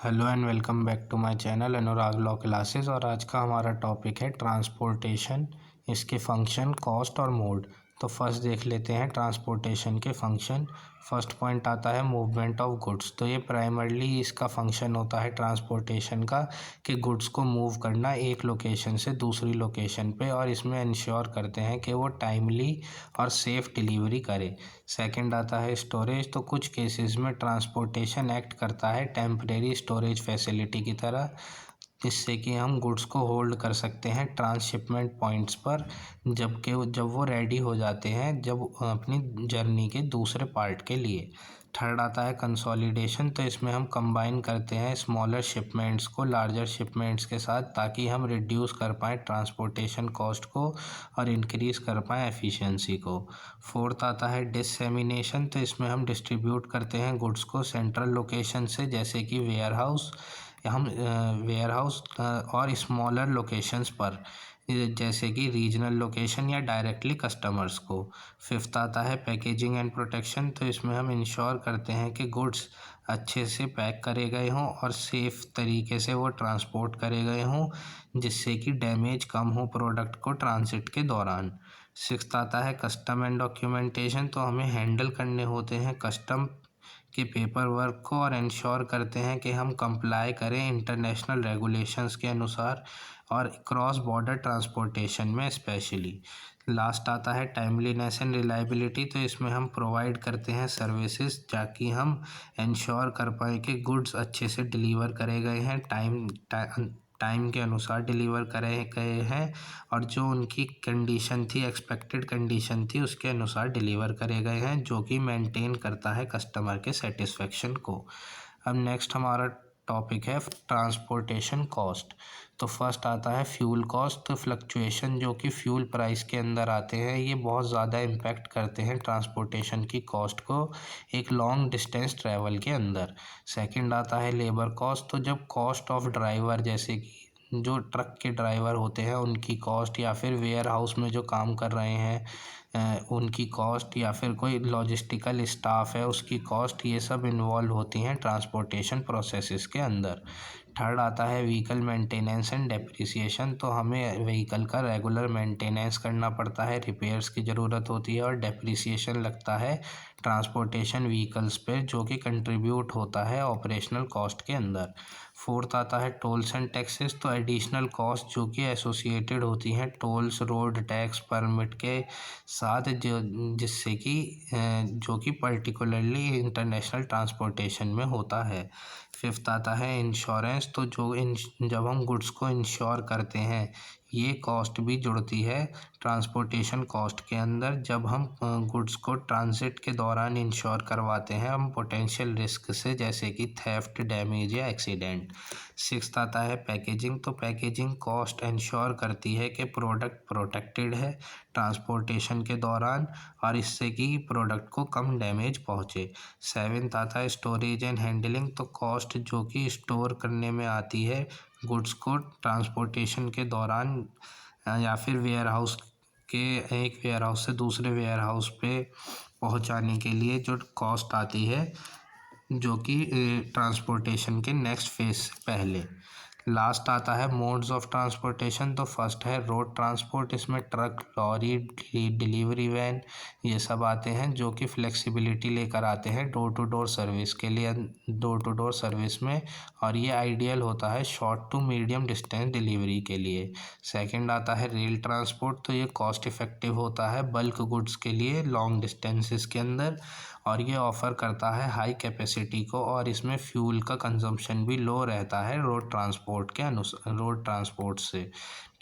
Hello and welcome back to my channel Anurag law classes. और आज का हमारा टॉपिक है ट्रांसपोर्टेशन, इसके फंक्शन, कॉस्ट और मोड। तो फर्स्ट देख लेते हैं ट्रांसपोर्टेशन के फंक्शन। फर्स्ट पॉइंट आता है मूवमेंट ऑफ गुड्स। तो ये प्राइमरली इसका फंक्शन होता है ट्रांसपोर्टेशन का कि गुड्स को मूव करना एक लोकेशन से दूसरी लोकेशन पे, और इसमें इंश्योर करते हैं कि वो टाइमली और सेफ डिलीवरी करे। सेकंड आता है स्टोरेज। तो कुछ केसेस में ट्रांसपोर्टेशन एक्ट करता है टेम्परेरी स्टोरेज फैसिलिटी की तरह, जिससे कि हम गुड्स को होल्ड कर सकते हैं ट्रांसशिपमेंट पॉइंट्स पर, जब वो रेडी हो जाते हैं जब अपनी जर्नी के दूसरे पार्ट के लिए। थर्ड आता है कंसोलिडेशन। तो इसमें हम कंबाइन करते हैं स्मॉलर शिपमेंट्स को लार्जर शिपमेंट्स के साथ, ताकि हम रिड्यूस कर पाएँ ट्रांसपोर्टेशन कॉस्ट को और इंक्रीज़ कर पाएँ एफिशिएंसी को। फोर्थ आता है डिससेमिनेशन। तो इसमें हम डिस्ट्रीब्यूट करते हैं गुड्स को सेंट्रल लोकेशन से, जैसे कि वेयर हाउस और स्मॉलर लोकेशंस पर, जैसे कि रीजनल लोकेशन या डायरेक्टली कस्टमर्स को। फिफ्थ आता है पैकेजिंग एंड प्रोटेक्शन। तो इसमें हम इंश्योर करते हैं कि गुड्स अच्छे से पैक करे गए हों और सेफ़ तरीके से वो ट्रांसपोर्ट करे गए हों, जिससे कि डैमेज कम हो प्रोडक्ट को ट्रांजिट के दौरान। सिक्स्थ आता है कस्टम एंड डॉक्यूमेंटेशन। तो हमें हैंडल करने होते हैं कस्टम के पेपर वर्क को और इंश्योर करते हैं कि हम कंप्लाई करें इंटरनेशनल रेगुलेशंस के अनुसार और क्रॉस बॉर्डर ट्रांसपोर्टेशन में स्पेशली। लास्ट आता है टाइमलीनेस एंड रिलायबिलिटी। तो इसमें हम प्रोवाइड करते हैं सर्विसेज ताकि हम इंश्योर कर पाएँ कि गुड्स अच्छे से डिलीवर करे गए हैं, टाइम के अनुसार डिलीवर करे गए हैं, और जो उनकी कंडीशन थी, एक्सपेक्टेड कंडीशन थी, उसके अनुसार डिलीवर करे गए हैं, जो कि मेंटेन करता है कस्टमर के सेटिस्फेक्शन को। अब नेक्स्ट हमारा टॉपिक है ट्रांसपोर्टेशन कॉस्ट। तो फर्स्ट आता है फ्यूल कॉस्ट। तो फ्लक्चुएशन जो कि फ्यूल प्राइस के अंदर आते हैं, ये बहुत ज़्यादा इम्पैक्ट करते हैं ट्रांसपोर्टेशन की कॉस्ट को एक लॉन्ग डिस्टेंस ट्रैवल के अंदर। सेकंड आता है लेबर कॉस्ट। तो जब कॉस्ट ऑफ ड्राइवर, जैसे कि जो ट्रक के ड्राइवर होते हैं उनकी कॉस्ट, या फिर वेयर हाउस में जो काम कर रहे हैं उनकी कॉस्ट, या फिर कोई लॉजिस्टिकल स्टाफ है उसकी कॉस्ट, ये सब इन्वॉल्व होती हैं ट्रांसपोर्टेशन प्रोसेसेस के अंदर। थर्ड आता है व्हीकल मेंटेनेंस एंड डेप्रिसिएशन। तो हमें व्हीकल का रेगुलर मेंटेनेंस करना पड़ता है, रिपेयर्स की ज़रूरत होती है और डेप्रिसिएशन लगता है ट्रांसपोर्टेशन व्हीकल्स पे, जो कि कंट्रीब्यूट होता है ऑपरेशनल कॉस्ट के अंदर। फोर्थ आता है टोल्स एंड टैक्सेस। तो एडिशनल कॉस्ट जो कि एसोसिएटेड होती हैं टोल्स, रोड टैक्स, परमिट के साथ, जिससे कि जो कि पर्टिकुलरली इंटरनेशनल ट्रांसपोर्टेशन में होता है। फिफ्थ आता है इंश्योरेंस। तो जब हम गुड्स को इंश्योर करते हैं, ये कॉस्ट भी जुड़ती है ट्रांसपोर्टेशन कॉस्ट के अंदर। जब हम गुड्स को ट्रांजिट के दौरान इंश्योर करवाते हैं हम पोटेंशियल रिस्क से, जैसे कि थेफ्ट, डैमेज या एक्सीडेंट। सिक्स्थ आता है पैकेजिंग। तो पैकेजिंग कॉस्ट इंश्योर करती है कि प्रोडक्ट प्रोटेक्टेड है ट्रांसपोर्टेशन के दौरान, और इससे कि प्रोडक्ट को कम डैमेज पहुँचे। सेवेंथ आता है स्टोरेज एंड हैंडलिंग। तो कॉस्ट जो कि स्टोर करने में आती है गुड्स को ट्रांसपोर्टेशन के दौरान, या फिर वेयर हाउस के एक वेयर हाउस से दूसरे वेयर हाउस पे पहुंचाने के लिए जो कॉस्ट आती है, जो कि ट्रांसपोर्टेशन के नेक्स्ट फेज से पहले। लास्ट आता है मोड्स ऑफ ट्रांसपोर्टेशन। तो फर्स्ट है रोड ट्रांसपोर्ट। इसमें ट्रक, लॉरी, डिलीवरी वैन, ये सब आते हैं, जो कि फ्लेक्सिबिलिटी लेकर आते हैं डोर टू डोर सर्विस के लिए, डोर टू डोर सर्विस में, और ये आइडियल होता है short to medium distance delivery के लिए। सेकंड आता है रेल ट्रांसपोर्ट। तो ये कॉस्ट इफेक्टिव होता है बल्क गुड्स के लिए लॉन्ग डिस्टेंसेस के अंदर, और ये ऑफ़र करता है हाई कैपेसिटी को, और इसमें फ्यूल का कंजम्पशन भी लो रहता है रोड ट्रांसपोर्ट से।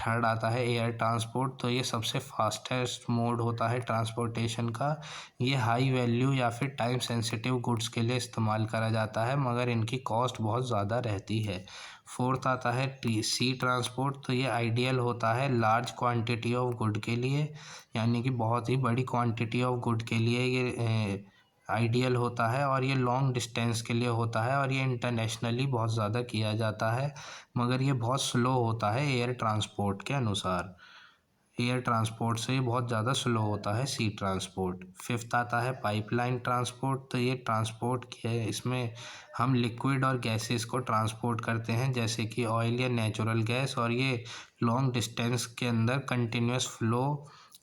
थर्ड आता है एयर ट्रांसपोर्ट। तो ये सबसे फास्टेस्ट मोड होता है ट्रांसपोर्टेशन का। ये हाई वैल्यू या फिर टाइम सेंसिटिव गुड्स के लिए इस्तेमाल करा जाता है, मगर इनकी कॉस्ट बहुत ज़्यादा रहती है। फोर्थ आता है सी ट्रांसपोर्ट। तो ये आइडियल होता है लार्ज क्वांटिटी ऑफ गुड के लिए, यानी कि बहुत ही बड़ी क्वांटिटी ऑफ गुड के लिए ये आइडियल होता है, और ये लॉन्ग डिस्टेंस के लिए होता है, और ये इंटरनेशनली बहुत ज़्यादा किया जाता है, मगर ये बहुत स्लो होता है एयर ट्रांसपोर्ट के अनुसार। एयर ट्रांसपोर्ट से बहुत ज़्यादा स्लो होता है सी ट्रांसपोर्ट। फिफ्थ आता है पाइपलाइन ट्रांसपोर्ट। तो ये ट्रांसपोर्ट क्या है, इसमें हम लिक्विड और गैसेस को ट्रांसपोर्ट करते हैं जैसे कि ऑयल या नेचुरल गैस, और ये लॉन्ग डिस्टेंस के अंदर कंटिन्यूस फ्लो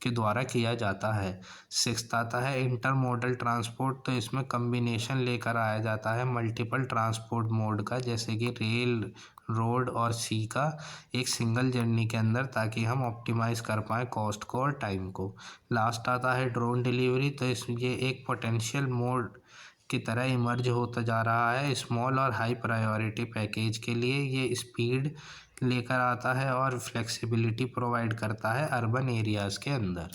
के द्वारा किया जाता है। सिक्स्थ आता है इंटरमोडल ट्रांसपोर्ट। तो इसमें कम्बिनेशन लेकर आया जाता है मल्टीपल ट्रांसपोर्ट मोड का, जैसे कि रेल, रोड और सी का, एक सिंगल जर्नी के अंदर, ताकि हम ऑप्टिमाइज़ कर पाएँ कॉस्ट को और टाइम को। लास्ट आता है ड्रोन डिलीवरी। तो ये एक पोटेंशियल मोड की तरह इमर्ज होता जा रहा है स्मॉल और हाई प्रायोरिटी पैकेज के लिए। ये स्पीड लेकर आता है और फ्लेक्सिबिलिटी प्रोवाइड करता है अर्बन एरियाज़ के अंदर।